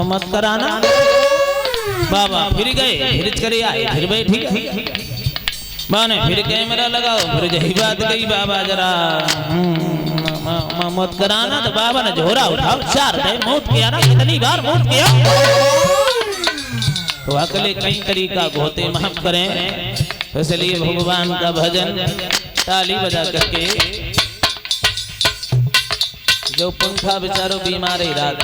मत कराना। बाबा फिर गए, फिर करे आए, फिर बैठी माने फिर कैमरा लगाओ, फिर यही बात कही बाबा जरा मत कराना। तो बाबा ने झोरा उठाओ, 4 दे मौत किया ना, कितनी बार मौत किया। तो अगले कई तरीका होते माफ करें, इसलिए भगवान का भजन ताली बजा करके। जो पंखा बेचारो बीमार ही रात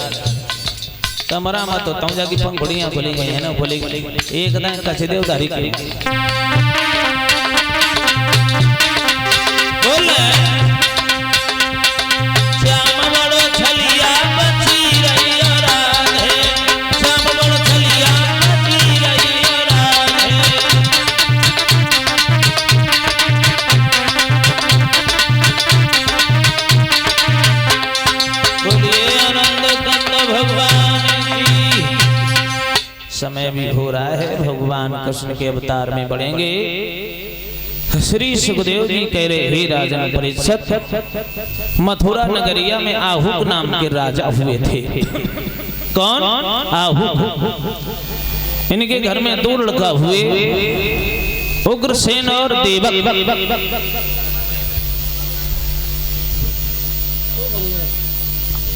कमरा मत होता हूँ जाके पंखुड़ियाँ खुली गई है ना, खुली गई एक दिन कच दे उधारी की समय भी हो रहा है, भगवान कृष्ण के अवतार में बढ़ेंगे। श्री सुखदेव जी कह रहे, हे राजन परीक्षित, मथुरा नगरिया में आहुक नाम के राजा हुए थे। कौन? आहुक। इनके घर में 2 लड़का हुए, उग्रसेन और देवक।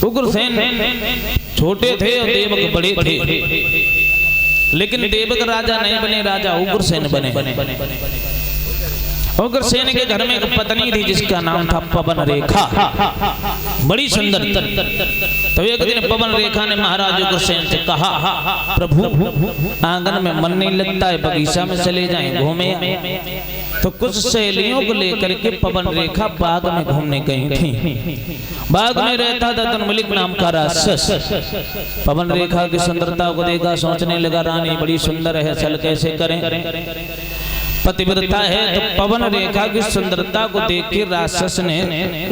उग्रसेन छोटे थे और देवक बड़े थे, लेकिन देवक राजा नहीं बने, राजा उग्रसेन बने। उग्रसेन के घर में एक पत्नी थी जिसका नाम था पवन रेखा, बड़ी सुंदर। तो एक दिन पवन रेखा ने महाराज उग्रसेन से कहा, प्रभु आंगन में मन नहीं लगता है, बगीचा में चले जाएं, घूमे। तो कुछ सहेलियों को लेकर के पवन रेखा बाग में घूमने गई थी। बाग में रहता था तन्मलिक नाम का राक्षस। पवन रेखा की सुंदरता को देखा, सोचने लगा रानी बड़ी सुंदर है, चल कैसे करें। पतिव्रता है, तो पवन रेखा की सुंदरता को देख के राक्षस ने,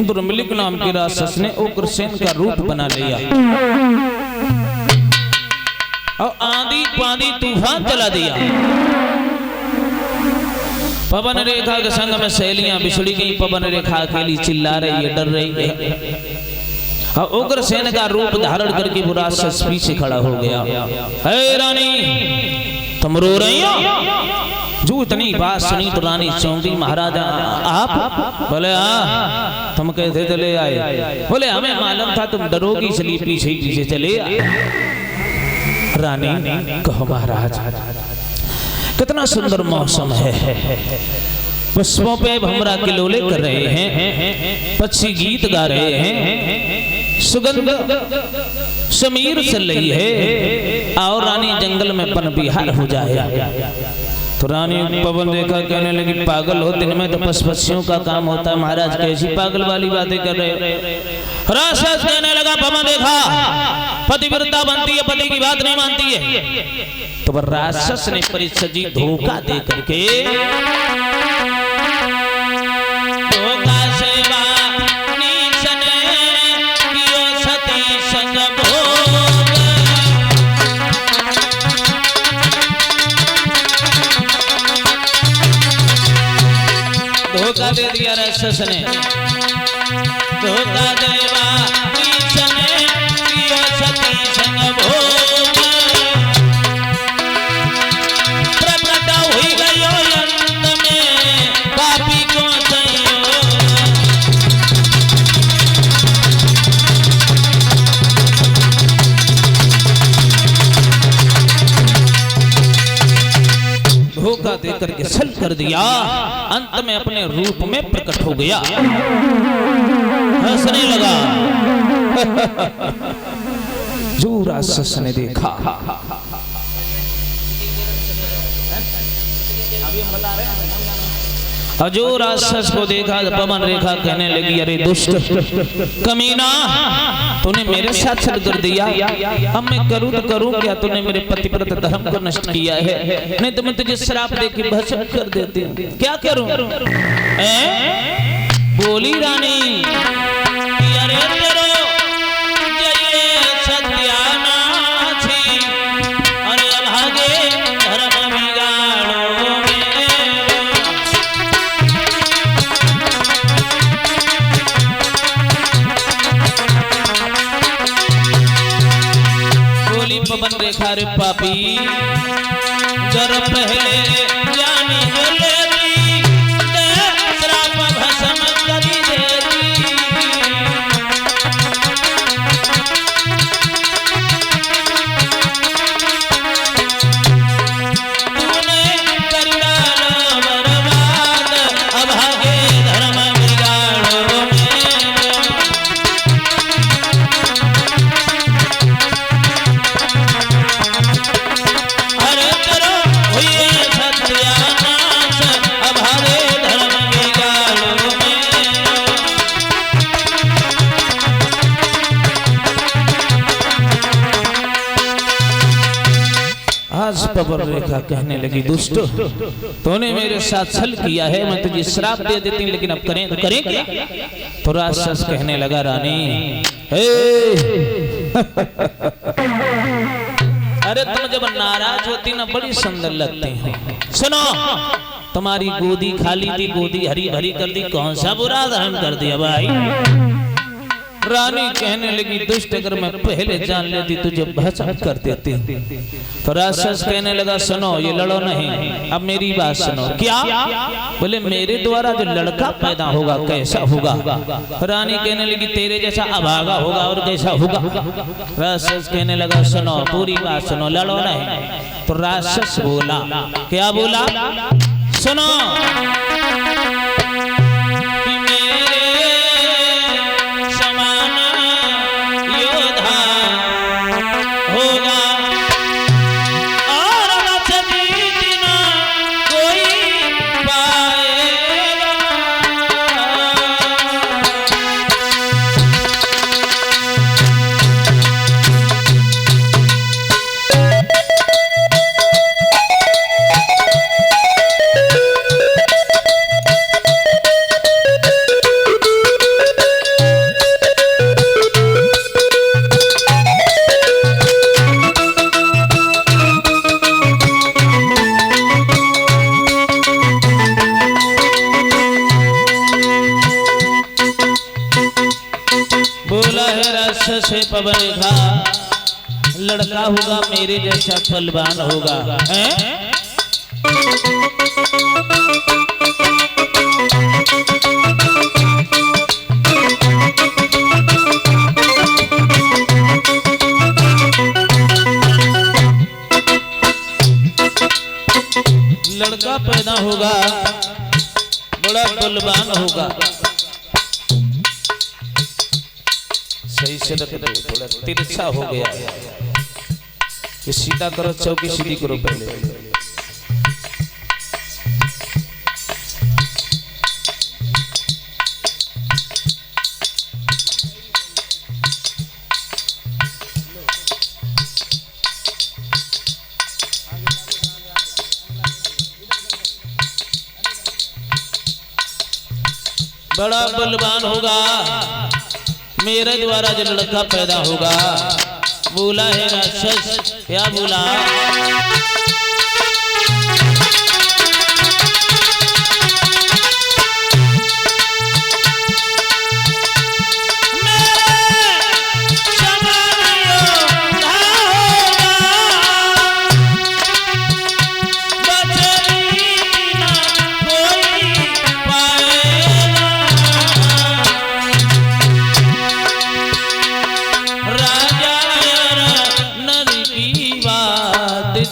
दुर्मलिक नाम के राक्षस ने उग्रसेन का रूप बना लिया और आंधी पानी तूफान चला दिया। पवन रेखा के संग में सहेलियां बिछड़ी गई। पवन रेखा अकेली चिल्ला रही है, डर रही है। और उग्रसेन का रूप धारण करके वो राक्षस पीछे खड़ा हो गया। हे रानी, तुम रो रही हो? जो इतनी बात सुनी तो रानी चौंकी, महाराजा आप? बोले हाँ। तुम कैसे चले आए? बोले हमें मालूम था तुम डरोगी, इसलिए पीछे पीछे चले आए। रानी कहो महाराज, कितना सुंदर मौसम है, पुष्पों पे भंवरा किलोले कर रहे हैं, पक्षी गीत गा रहे हैं, सुगंध समीर चल रही है। और रानी जंगल में पन विहार हो जाए। तो रानी पवन रेखा कहने लगी, पागल हो, दिन में तो पशुपक्षियों का काम होता है, महाराज कैसी पागल वाली बातें कर रहे हो। राक्षस कहने लगा, पवन रेखा पतिव्रता बनती है, पति की बात नहीं मानती है। तो राक्षस ने परीक्षित जी धोखा दे करके धोखा दे दिया राक्षस ने। धोखा देवा ने किया सती संग भोग, प्रकट हुई गयो अंत में पापी को संयोग। धोखा देकर के छल कर दिया, अंत में अपने रूप में प्रकट हो गया, हंसने लगा। जो राक्षस ने देखा, जो राक्षस को देखा, पवन रेखा कहने लगी, अरे दुष्ट कमीना, तूने मेरे साथ छल कर दिया। अब मैं करूं तो करूं क्या? तूने मेरे पतिव्रत धर्म को नष्ट किया है, नहीं तो मैं तुझे श्राप देके भस्म कर देती हूं। क्या करूं? बोली रानी, अरे तेरो सत्यानाथी, अरे अभागे धर्म बिगाड़ो पवन रेखा रे पापी जर पहले जानी जो लेती श्राप भस्म करी देती। तूने कर डाला बर्बाद अभागे धर्म बिगाड़ो अरे करो हुए सत्यानाश अभागे धर्म बिगाड़ो आज पवन रेखा कहने लगी दुष्ट तूने मेरे साथ छल किया है, मैं तुझे श्राप दे देती लेकिन अब करें तो करें क्या? तो राक्षस कहने लगा रानी हे अरे तुम जब नाराज होती ना बड़ी सुंदर लगती हो। सुनो तुम्हारी गोदी खाली थी, गोदी हरी भरी कर दी, कौन सा बुरा धारण कर दिया भाई? रानी कहने लगी दुष्ट अगर मैं पहले जान लेती तुझे भस्म कर देती। तो राक्षस कहने लगा सुनो ये लड़ो नहीं, अब मेरी बात सुनो। क्या? बोले मेरे द्वारा जो लड़का पैदा होगा कैसा होगा? रानी कहने लगी तेरे जैसा अभागा होगा और कैसा होगा? राक्षस कहने लगा सुनो पूरी बात सुनो, लड़ो नहीं। तो राक्षस बोला क्या बोला? सुनो से पवन रेखा लड़का होगा मेरे जैसा बलवान होगा हैं? लड़का पैदा होगा बड़ा बलवान होगा। सही से रख दो, थोड़ा तिरछा हो गया। ये सीधा करो, चौकी सीधी करो पहले। बड़ा बलवान होगा मेरे द्वारा जो लड़का पैदा होगा। बोला है राक्षस, क्या बोला?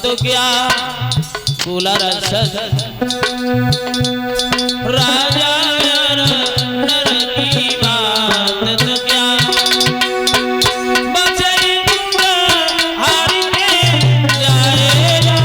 तो क्या बोला राक्षस? राजा नर की बात तो क्या बचेगा हार के जाएगा।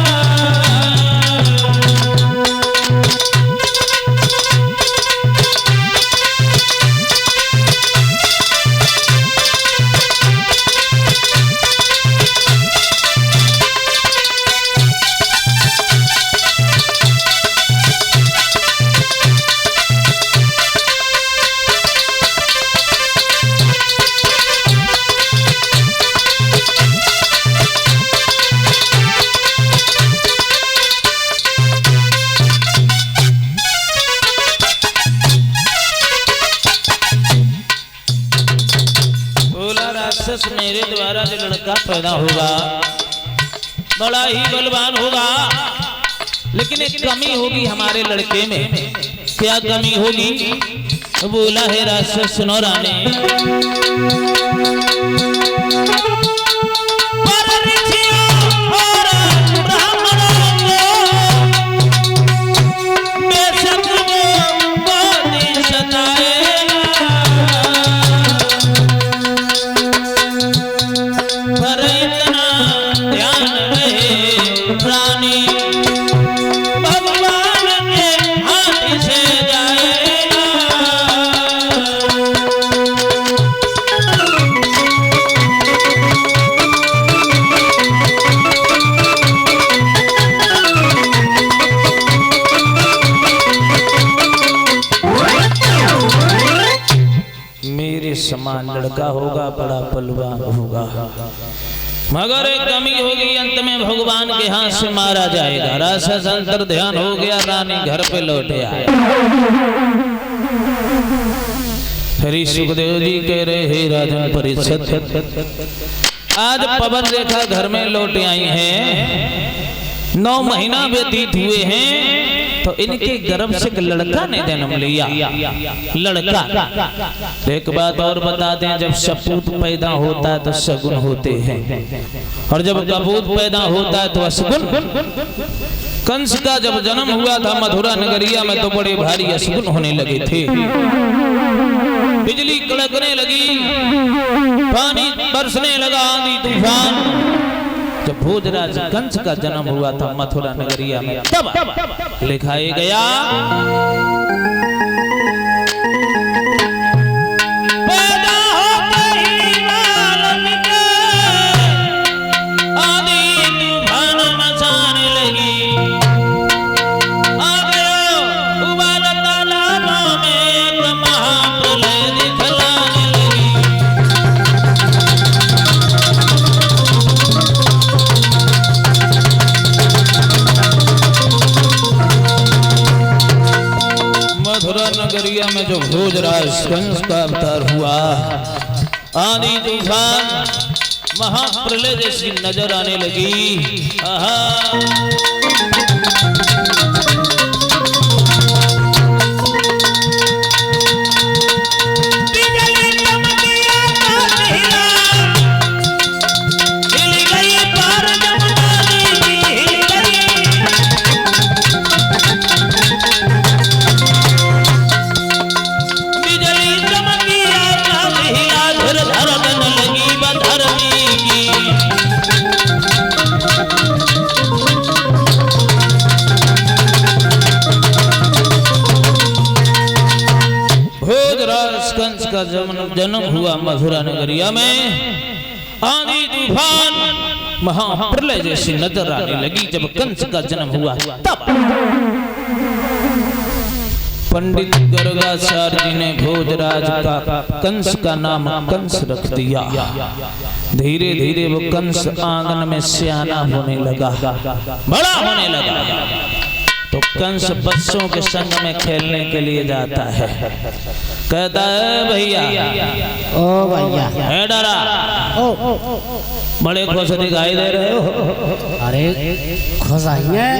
मेरे द्वारा जो लड़का पैदा होगा बड़ा ही बलवान होगा, लेकिन एक कमी होगी हमारे लड़के में। क्या कमी होगी? बोला है राजा सुनौरा ने, समान लड़का होगा, बड़ा बलवान होगा, मगर एक कमी होगी, अंत में भगवान के हाथ से मारा जाएगा। राक्षस अंतर ध्यान हो गया, रानी घर पे लौटे आए। श्री सुखदेव जी कह रहे हे राजन परीक्षित, आज पवन रेखा घर में लौटे आई हैं, 9 महीना व्यतीत हुए हैं, तो इनके गर्भ से एक लड़का ने जन्म लिया। लड़का। एक बात और बताते हैं, जब सपूत पैदा होता है तो शगुन होते हैं, और जब कपूत पैदा होता है तो अशगुन। कंस का जब जन्म हुआ था मथुरा नगरिया में, तो बड़े भारी अशगुन होने लगे थे। बिजली कड़कने लगी, पानी बरसने लगा, आंधी तूफान। जब भोजराज कंस का जन्म हुआ था मथुरा नगरिया में, तब लिखाया गया, पैदा होते ही वाल्मीकि आंधी तूफान मचाने लगी, आ गया उबाल तालाबों में एक महाप्रलय दिखलाने लगी। मथुरा नगरिया में जो भोजराज कंस का अवतार हुआ, आंधी तूफान महाप्रलय जैसी नजर आने लगी। कंस का जन्म हुआ मथुरा नगरिया में, आंधी तूफान महाप्रलय जैसी नजर आने लगी। जब कंस का जन्म हुआ तब पंडित गर्गाचार्य जी ने भोजराज का कंस का नाम कंस रख दिया। धीरे धीरे वो कंस आंगन में सियाना होने लगा, बड़ा होने लगा। तो कंस बच्चों के संग में खेलने के लिए जाता है, कहता है भैया, ओ भैया है डरा, बड़े खुश दिखाई दे रहे हो। अरे खुश आई है,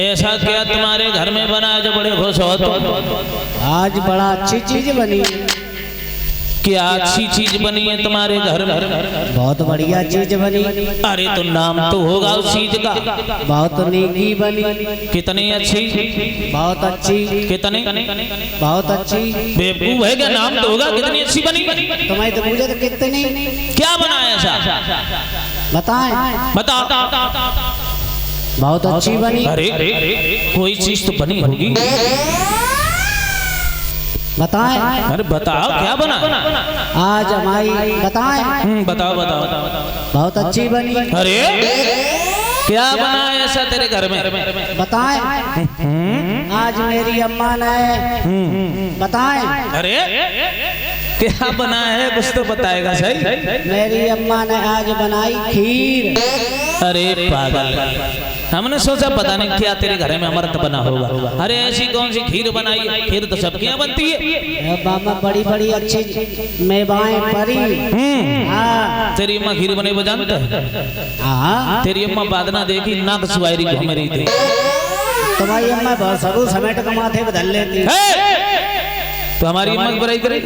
ऐसा क्या तुम्हारे घर में बना है जो बड़े खुश हो? तो आज बड़ा अच्छी चीज बनी। क्या अच्छी चीज बनी है तुम्हारे घर में? बहुत बढ़िया चीज बनी। अरे तो नाम तो होगा उस चीज का। बहुत नेकी बनी। कितनी अच्छी? बहुत अच्छी। कितनी? बहुत अच्छी। बेवकूफ है क्या? नाम तो होगा, कितनी अच्छी बनी? तुम्हें तो पूछे तो कितनी। क्या बना ऐसा? बताएं। बताओ। बहुत अच्छी बनी। अरे कोई चीज तो बनी होगी, बताएं। अरे बताओ क्या बना? आज हमारी बताएं। बताओ। बहुत अच्छी बनी। अरे क्या बना ऐसा तेरे घर में? बताएं। आज मेरी अम्मा ने बताएं। अरे क्या बना है, कुछ तो बताएगा सही। मेरी अम्मा ने आज बनाई खीर। अरे पागल, हमने सोचा पता नहीं क्या तेरे घर में अमृत बना होगा। अरे ऐसी कौन सी खीर बनाई है? खीर तो सबके यहाँ बनती है। बाबा बड़ी बड़ी अच्छी मेवाएं परी। हाँ तेरी अम्मा खीर बने वो जानता है? हाँ तेरी अम्मा बादना देखी नाक सुवारी घूम रही थी। तुम्हारी अम्मा बहुत सरू समेट के माथे पे धर लेती। तो हमारी अम्मा की बुराई करे?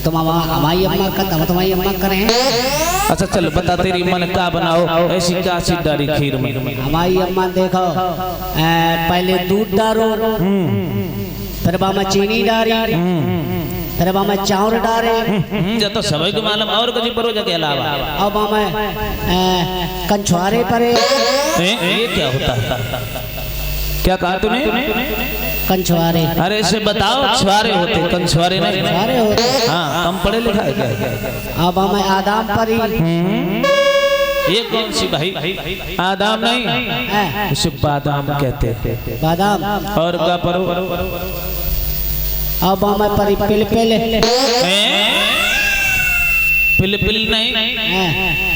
तुम हमारी अम्मा का तुम तुम्हारी अम्मा करें। अच्छा चल बता, तेरी अम्मा ने क्या बनाओ ऐसी क्या चीज डाली खीर में? हमारी अम्मा देखो पहले दूध डालो, फिर बामा चीनी डाली, फिर बामा चावल डाले। जब तो सभी को मालूम और कुछ परोजा के अलावा अब बामा कंछुआरे परे। ये क्या होता है? क्या कहा तूने? कंछुआरे। अरे इसे बताओ, छुआरे होते कंछुआरे नहीं। छुआरे होते। हाँ कम पढ़े लिखा है क्या? अब हमें आदाम परी। ये कौन सी भाई? आदाम नहीं, उसे बादाम कहते हैं। बादाम। और क्या परो? अब हमें परी पिल नहीं,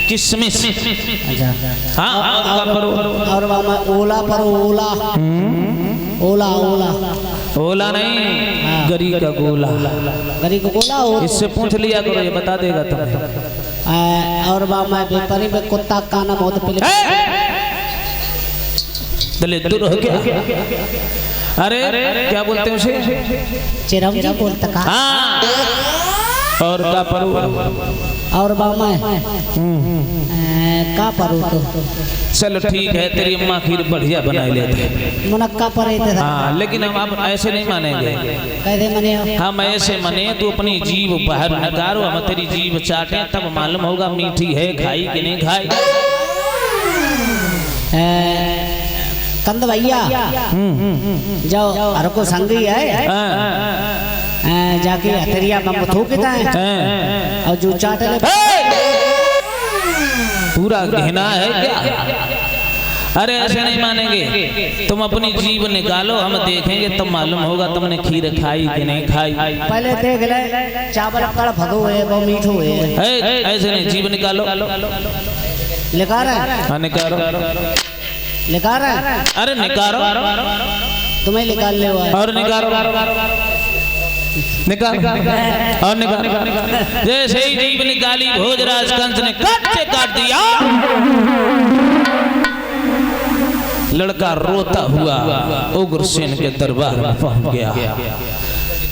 किशमिश। अच्छा। हाँ और क्या परो? और हमें ओला परो। ओला ओला ओला ओला नहीं, गरी का गोला। गरी का गोला हो। इससे पूछ लिया करो, ये बता देगा तुम्हें। और मैं बेपरी में कुत्ता का नाम बहुत पिल। दलित दूर हो क्या? अरे क्या बोलते हैं उसे? चिरौंजी बोलता का। हाँ और का परो? और बामा का परो तो चलो ठीक है, तेरी अम्मा खीर बढ़िया बना लेते। मुनक्का परे थे। हाँ लेकिन हम आप ऐसे नहीं मानेंगे। कैसे मने? हम ऐसे मने तू अपनी जीभ बाहर निकालो, हम तेरी जीभ चाटे तब मालूम होगा मीठी है खाई कि नहीं खाई। कंद भैया जाओ हर को संगी है। जाके हथरिया में थूकता है और जो चाट ले। पूरा घिना है क्या? अरे ऐसे नहीं मानेंगे, तुम अपनी जीभ निकालो, हम देखेंगे तब मालूम होगा तुमने खीर खाई कि नहीं खाई। पहले देख ले चावल कड़ भगो है वो मीठो है। ऐसे नहीं, जीभ निकालो। लिखा रहा? हाँ निकालो। लिखा रहा? अरे निकालो। तुम्हें निकाल ले और निकालो। निकाल और निकाल। जैसे ही जीभ निकाली भोजराज कंस ने कट से काट दिया। लड़का रोता हुआ उग्रसेन के दरबार में पहुंच गया।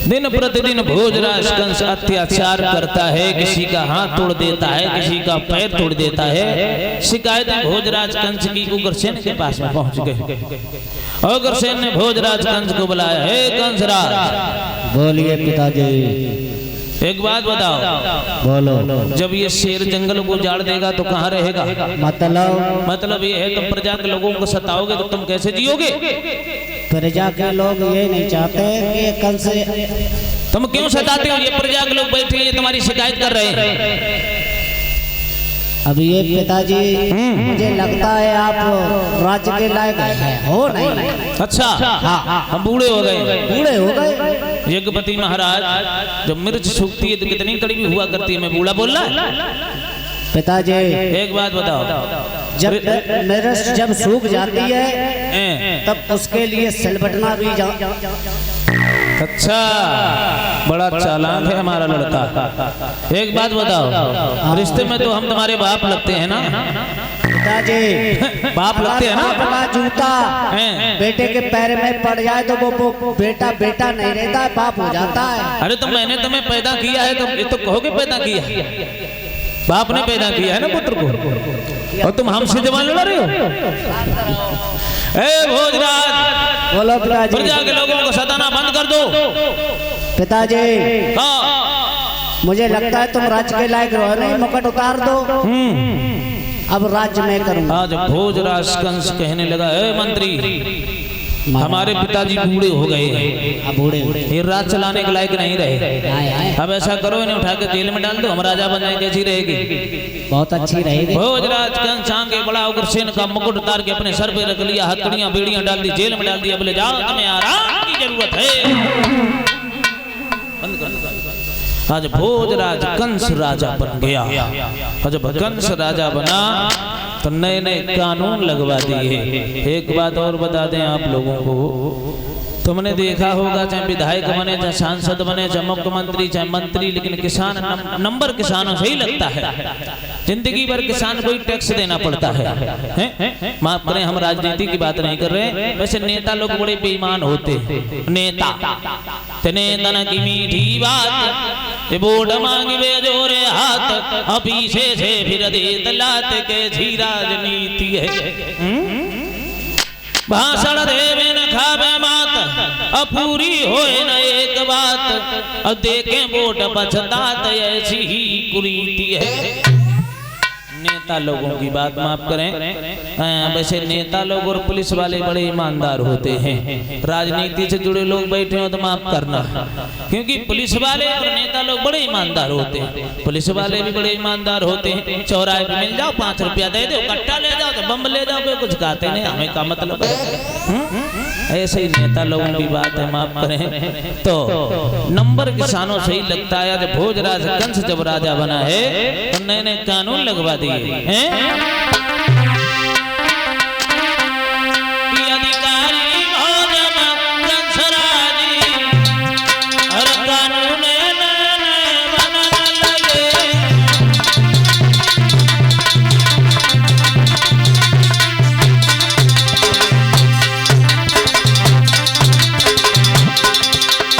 दिन प्रतिदिन भोजराज कंस अत्याचार करता है, किसी का हाथ तोड़ देता है, किसी का पैर तोड़ देता है। शिकायतें भोजराज कंस की उग्रसेन के पास में पहुंच गई। उग्रसेन ने भोजराज कंस को बुलाया। हे कंसराज। बोलिए पिताजी। एक बात बताओ, बोलो। जब ये शेर जंगल को उजाड़ देगा तो कहाँ रहेगा? मतलब ये है तुम प्रजा के लोगों को सताओगे तो तुम कैसे जियोगे? प्रजा के लोग ये नहीं चाहते कि कंस। तुम क्यों सताते हो? ये प्रजा के लोग बैठे हैं, ये तुम्हारी शिकायत कर रहे हैं। अब ये पिताजी मुझे लगता है आप राज्य के लायक हो नहीं। अच्छा हाँ, हम बूढ़े हो गए। बूढ़े हो गए। यज्ञपति महाराज, जब मिर्च सूखती है तो कितनी कड़वी हुआ करती है। मैं बूढ़ा बोल रहा? पिताजी एक बात बताओ, जब मिर्च जब सूख जाती है तब उसके लिए सिलबटना भी अच्छा, बड़ा चालाक है हमारा लड़का। एक बात बताओ, रिश्ते में तो हम तुम्हारे बाप लगते हैं ना? पिताजी बाप लगते हैं ना? अपना जूता बेटे के पैर में पड़ जाए तो वो बेटा बेटा नहीं रहता, बाप हो जाता है। अरे तो मैंने तुम्हें पैदा किया है तो ये तो कहोगे पैदा किया। बाप ने पैदा किया है ना पुत्र को, और तुम हमसे जवान लड़ रहे हो। भोजराज, बोलो पिताजी। प्रजा के लोगों को सताना बंद कर दो। पिताजी हाँ, मुझे लगता है तुम राज्य के लायक रहो नहीं, मुकुट उतार दो। अब राज्य में करूंगा। आज भोजराज कंस कहने लगा, मंत्री हमारे पिताजी बूढ़े हो गए हैं, बूढ़े ये राज चलाने के लायक नहीं रहे। अब ऐसा करो, इन्हें उठा के जेल में डाल दो, हम राजा बन जाए। कैसी रहेगी? बहुत अच्छी रहेगी। भोजराज कंस आगे बड़ा, उग्रसेन का मुकुट उतार के अपने सर पे रख लिया, हथकड़ियां बेड़ियां डाल दी, जेल में डाल दिया। बोले जाओ, तुम्हें आराम की जरूरत है। आज भोजराज कंस राजा बन गया। और जब कंस राजा बना तो नए नए कानून लगवा दिए। एक बात और बता दें आप लोगों को, तुमने देखा होगा चाहे विधायक बने, चाहे सांसद बने, चाहे मुख्यमंत्री, चाहे मंत्री, लेकिन किसान नंबर किसानों से ही लगता है। जिंदगी भर किसान को ही टैक्स देना पड़ता है। माफ करें, हम राजनीति की बात नहीं कर रहे। वैसे नेता लोग बड़े बेईमान होते हैं। नेता नेता की मीठी बात, वोट मांगे जोरे हाथ, पीछे से फिर दे लात के झी राजनीति है। भाषण देवे न खावे मात, पूरी होए न एक बात, अब देखें वोट बचतात, ऐसी ही कुरीति है। नेता लोगों की बात माफ करें। वैसे नेता लोग और पुलिस वाले बड़े ईमानदार होते हैं। राजनीति से जुड़े लोग बैठे हो तो माफ करना, क्योंकि पुलिस वाले और नेता लोग बड़े ईमानदार होते हैं। पुलिस वाले भी बड़े ईमानदार होते हैं। चौराहे पे मिल जाओ, 5 रुपया दे दो, कट्टा ले जाओ तो बम ले जाओ, कोई कुछ कहते नहीं, हमें का मतलब है। ऐसे ही नेता लोगों की बात है, माफ करें। तो नंबर किसानों से ही लगता है। जब भोजराज कंस जब राजा बना है तो नए नए कानून लगवा दिए हैं। अधिकारी भोजन कंस राजी, हर कानून बनने लगे।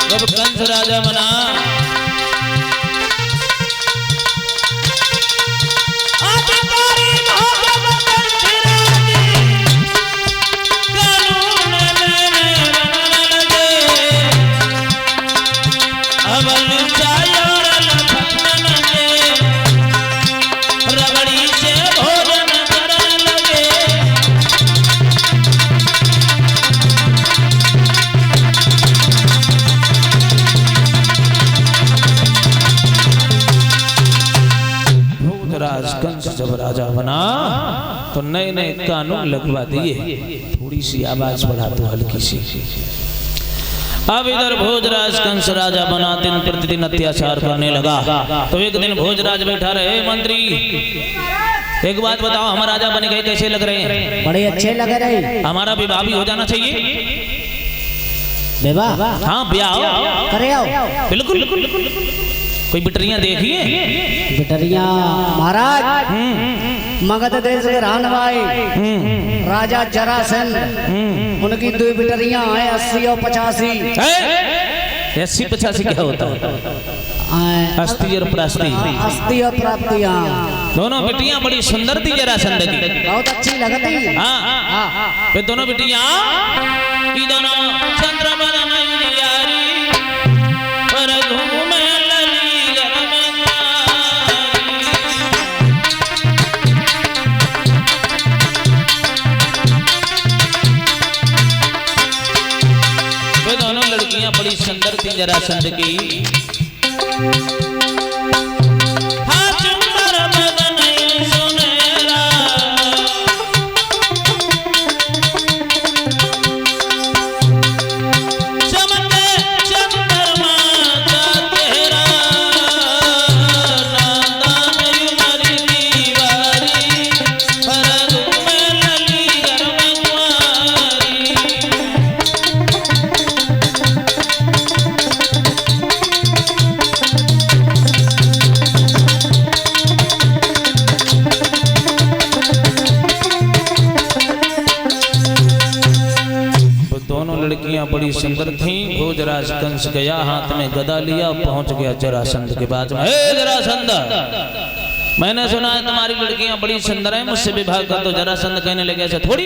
जब कंस राजा बना, कंस जब राजा बना तो नए नए कानून लगवा दिए। थोड़ी सी आवाज बढ़ा दो, हल्की सी। अब इधर भोजराज कंस राजा बना दिन प्रतिदिन अत्याचार करने लगा। तो एक दिन भोजराज बैठा रहे, मंत्री एक बात बताओ, हम राजा बन गए, कैसे लग रहे हैं? बड़े अच्छे लग रहे हैं। हमारा विवाह भी हो जाना चाहिए। विवाह? हाँ, ब्याह करे आओ। बिल्कुल। कोई बिटरियां देखिए? बिटरियां महाराज मगध देश के रहने वाले राजा जरासंध, उनकी 2 बिटरियां हैं, 80 और 85। 80-85 क्या होता है? अस्थि और प्रास्ति। अस्थि और प्राप्तियां दोनों बिटियां बड़ी सुंदर थी जरासंध की, बहुत अच्छी लगती है। वे दोनों बिटियां की दोनों चंद्रमन यारी पर घूमे बड़ी सुंदर थी जरासंध की। बड़ी सुंदर थी। भोजराज कंस गया, हाथ में गदा लिया, पहुंच गया जरासंध के पास में। हे जरासंध, मैंने सुना है तुम्हारी लड़कियां बड़ी सुंदर हैं, मुझसे विवाह कर दो। जरासंध कहने लगे ऐसा थोड़ी,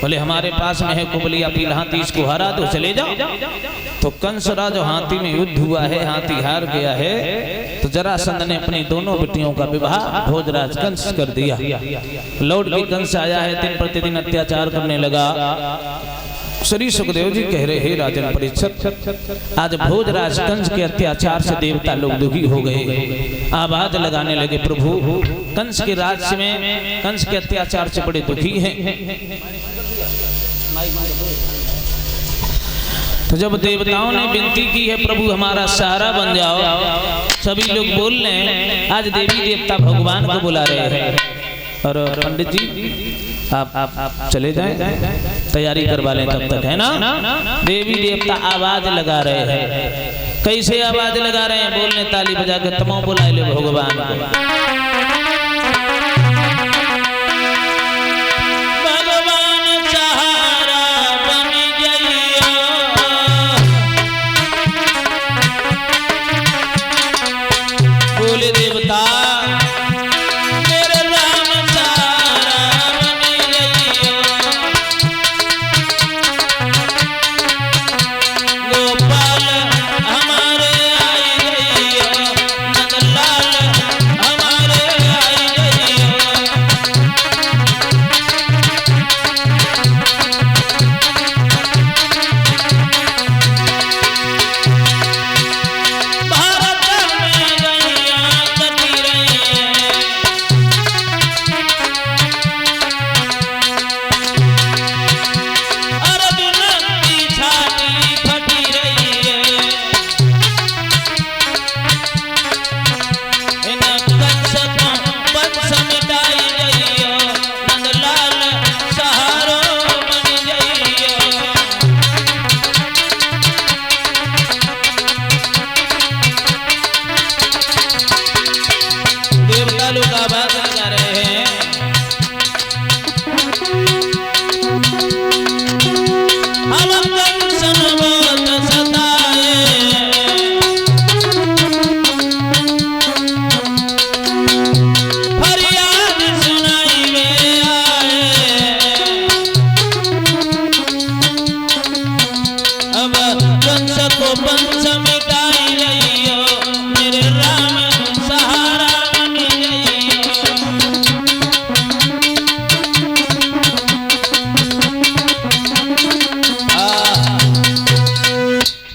बोले हमारे पास में है कुबलिया पील हाथी, इसको हरा दो, चले जाओ। तो कंस राजा हाथी में युद्ध हुआ है, हाथी हार गया है। तो जरासंध ने अपनी दोनों बेटियों का विवाह भोजराज कंस कर दिया। लौट के कंस आया है, दिन प्रतिदिन अत्याचार करने लगा। श्री सुखदेव जी कह रहे हैं, राजन परीक्षित, आज भोजराज कंस के अत्याचार से देवता लोग दुखी हो गए, आवाज लगाने लगे, प्रभु कंस के राज्य में कंस के अत्याचार से बड़े दुखी हैं। तो जब देवताओं ने विनती की है, प्रभु हमारा सहारा बन जाओ, सभी लोग बोल रहे हैं, आज देवी देवता भगवान को बुला रहे हैं। और पंडित जी आप चले जाएं, तैयारी करवा लें तब तक, है ना। देवी देवता आवाज लगा रहे हैं। कैसे आवाज लगा रहे हैं? बोलने ताली बजा के तमो बुलाए ले भगवान को।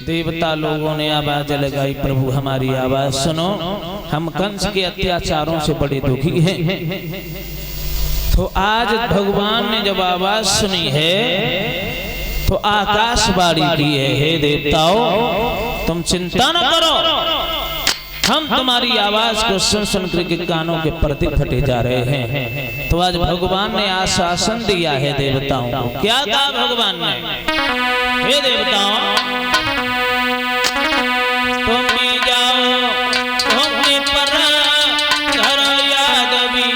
देवता लोगों ने आवाज लगाई, प्रभु हमारी आवाज सुनो, हम कंस के अत्याचारों से बड़े दुखी हैं। तो आज भगवान ने जब आवाज सुनी है तो आकाशवाणी की है, हे देवताओं तुम चिंता न करो, हम तुम्हारी आवाज को सुन सुन करके कानों के पर्दे फटे जा रहे हैं। तो आज भगवान ने आश्वासन दिया है देवताओं को। क्या कहा भगवान ने? हे देवताओं तुम भी जाओ, तुमने पर घर याद भी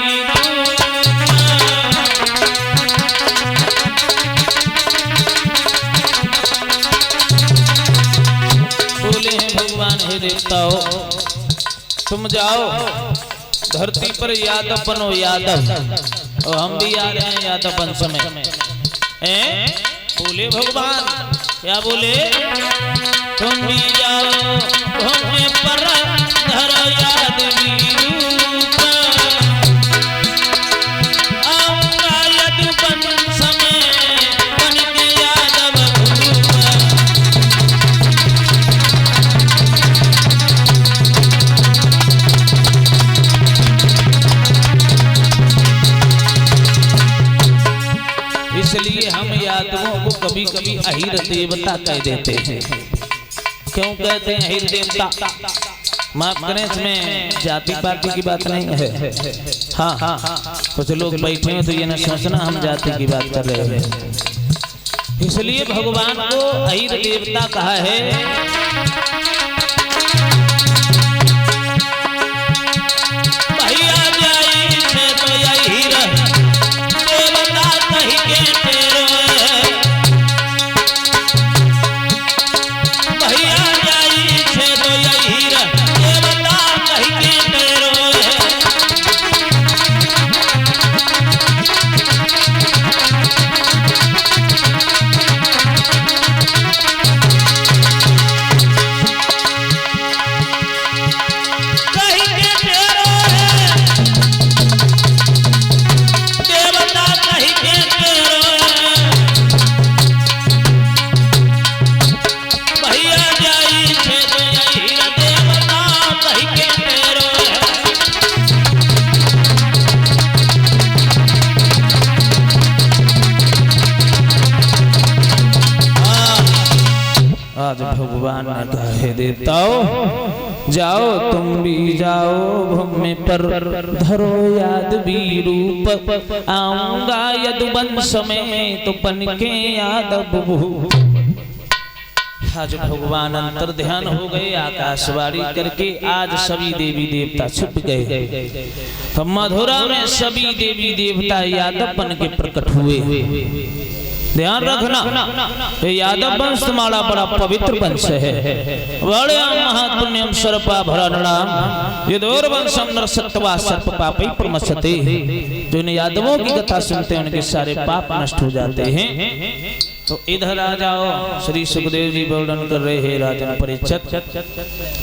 बोले हैं भगवान, हे देवताओं तुम जाओ, धरती पर यादव बनो यादव, और हम भी आ रहे हैं यादव वंश में। बोले भगवान, क्या बोले? तुम भी जाओ, तुमने पर धर याद भी आऊंगा यदि वंश में बन के यादव इसलिए हम यादवों को कभी कभी अहिर देवता कह देते हैं। क्यों कहते हैं अहिर देवता? माफ करें, इसमें जाति पाति की बात नहीं है। हाँ हाँ, कुछ लोग बैठे हैं तो ये न सोचना हम जाति की बात कर रहे हैं। इसलिए भगवान को अहिर देवता कहा है। भैया जाई से तो अहिर देवता कही के तेरे, भैया जाई से तो अहिर देवता कही के तेरे। भगवान ने कहे देवताओं जाओ तुम भी जाओ भूमि पर धरो याद भी रूप आऊंगा यदुवंश में तो पनके यादव आज भगवान अंतर ध्यान हो गए आकाशवाणी करके आज सभी देवी देवता छुप गए तो मधुरा में सभी देवी देवता यादवपन के प्रकट हुए ध्यान रखना ये यादव वंश तुम्हारा बड़ा पवित्र वंश है बड़े महापुण्यम सर्पा भरणम यदोर वंशम नरसत्वा सर्प पापी प्रमसते जो इन यादवों की कथा सुनते हैं उनके सारे पाप नष्ट हो जाते हैं तो इधर आ जाओ श्री सुखदेव जी वर्णन कर रहे हैं राजन परीक्षित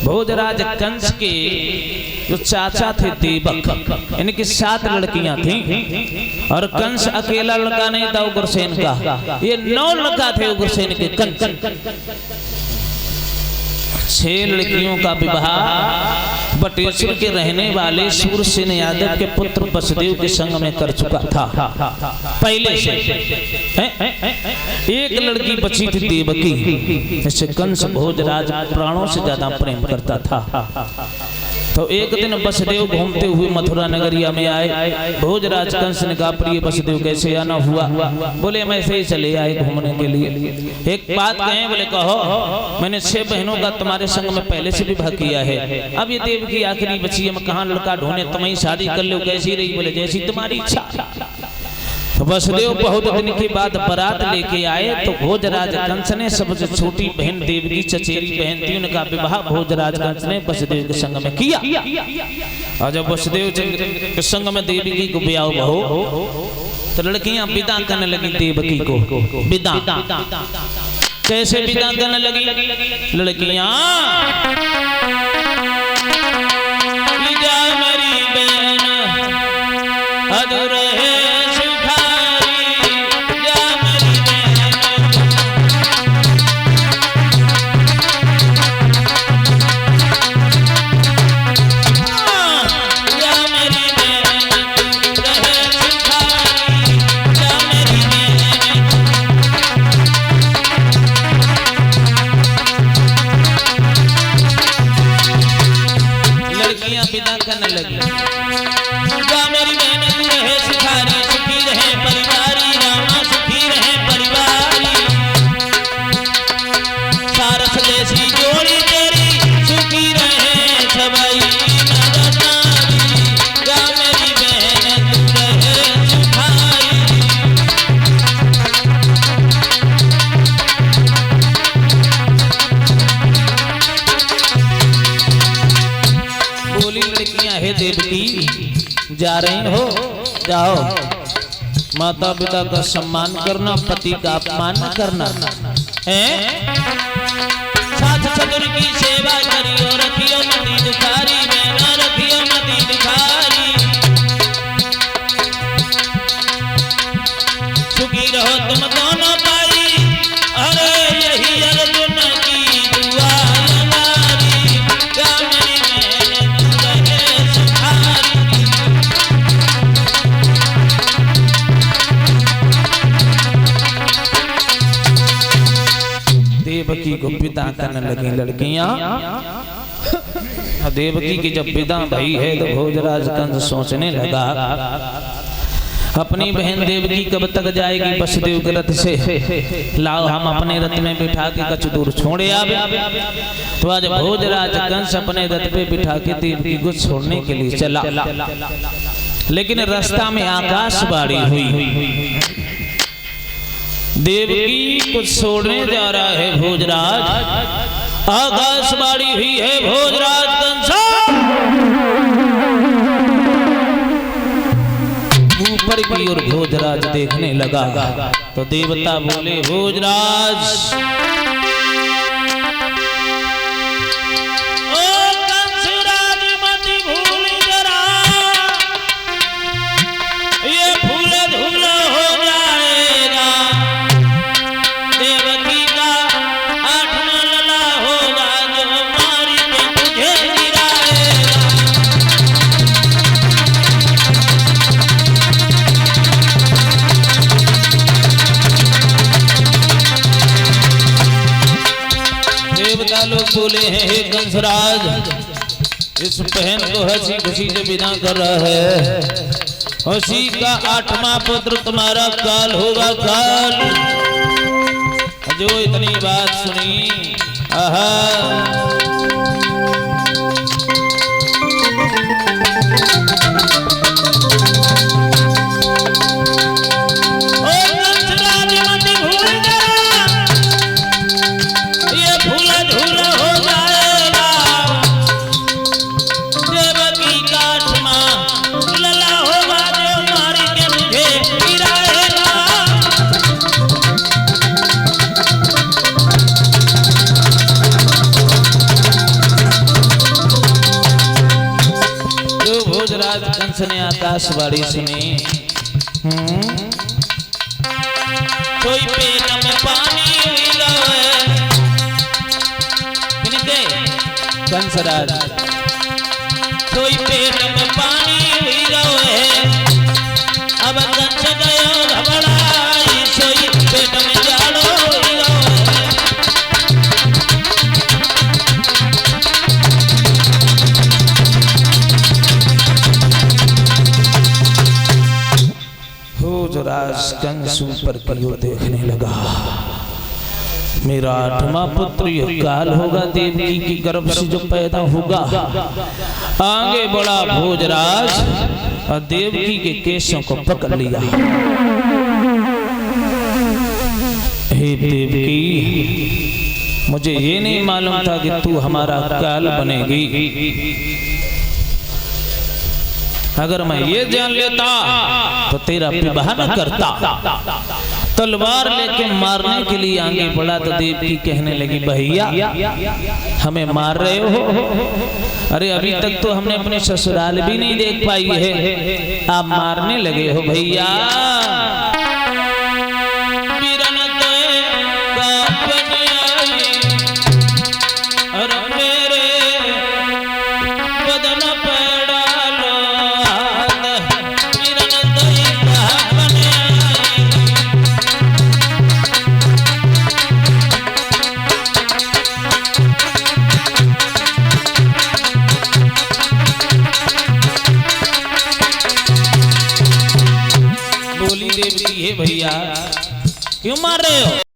भोजराज कंस के जो चाचा थे देवक इनकी 7 लड़कियां थी और कंस अकेला लड़का नहीं था उग्रसेन का ये 9 लड़का थे उग्रसेन के कंस 6 लड़कियों का विवाह बटेश्वर के रहने वाले सूरसेन यादव के पुत्र वसुदेव के संग में कर चुका था पहले से एक लड़की बची थी देवकी जिसे कंस भोजराज प्राणों से ज्यादा प्रेम करता था तो एक दिन वसुदेव घूमते हुए मथुरा नगरिया में आए भोजराज कंस ने कहा प्रिय वसुदेव कैसे आना हुआ बोले हम ऐसे ही चले आए घूमने के लिए एक बात कहें बोले कहो मैंने 6 बहनों का तुम्हारे संग में पहले से विवाह किया है अब ये देव की आखिरी बची है मैं कहाँ लड़का ढूंढे तुम्हें शादी कर लो कैसी रही बोले जैसी तुम्हारी इच्छा तो वसुदेव बहुत दिन के बाद बारात लेके आए तो भोजराज कंस ने सबसे छोटी बहन देवकी चचेरी बहन थी उनका विवाह भोजराज कंस ने वसुदेव के संग में किया और जब वसुदेव के संग में देवकी को ब्याह हो तो लड़कियां विदा करने लगी देवकी को विदा कैसे विदा करने लगी लड़कियां मेरी बहन अधूर है जा रही हो जाओ माता पिता का सम्मान करना पति का अपमान न करना साथ सदुर की सेवा करियो रखियो मति दुखारी मेरा रखियो मति दुखारी सुखी रहो तुम दोनों भाई अरे यही अर्जुन की दुआ हमारी गामरी में तुझे सुखारी देवकी को विदा करने लगी लड़कियां देवकी की जब विदा भई है तो भोजराज कंस सोचने लगा अपनी बहन देवकी कब तक जाएगी वसुदेव के रथ से लाओ हम अपने रथ में बिठा के कुछ दूर छोड़े आवे तो आज भोजराज कंस अपने रथ पे बिठा के देवकी को छोड़ने के लिए चला लेकिन रास्ता में आकाशवाणी हुई देवकी को छोड़ने जा रहा है भोजराज आकाशवाणी हुई है भोजराज कंस ऊपर की ओर भोजराज देखने लगा तो देवता बोले भोजराज हैं हे कंसराज, इस बहन को हंसी खुशी से विदा कर रहा है। हंसी का 8वां पुत्र तुम्हारा काल होगा काल। जो इतनी बात सुनी, आहा कंस ने आकाशवाणी सुनी, कोई पेट में पानी हुई रहे। किनके? कंसराज। कोई पेट में पानी हुई रहे, अब कंस गयो घबराई, सोई पेट में जाड़ो हुई रहे। भोजराज कंस ऊपर की ओर देखने लगा, मेरा 8वां पुत्र यह काल होगा, देवकी के गर्भ से जो पैदा होगा। आगे बढ़ा भोजराज और देवकी के केशों को पकड़ लिया। हे देवकी, मुझे ये नहीं मालूम था कि तू हमारा काल बनेगी। अगर मैं ये जान लेता तो तेरा विवाह न करता। तलवार लेके मारने के लिए आगे बढ़ा तो देवकी कहने लगी, भैया हमें मार रहे हो? अरे अभी तक तो हमने अपने ससुराल भी नहीं देख पाई है, आप मारने लगे हो भैया। भैया क्यों मार रहे हो?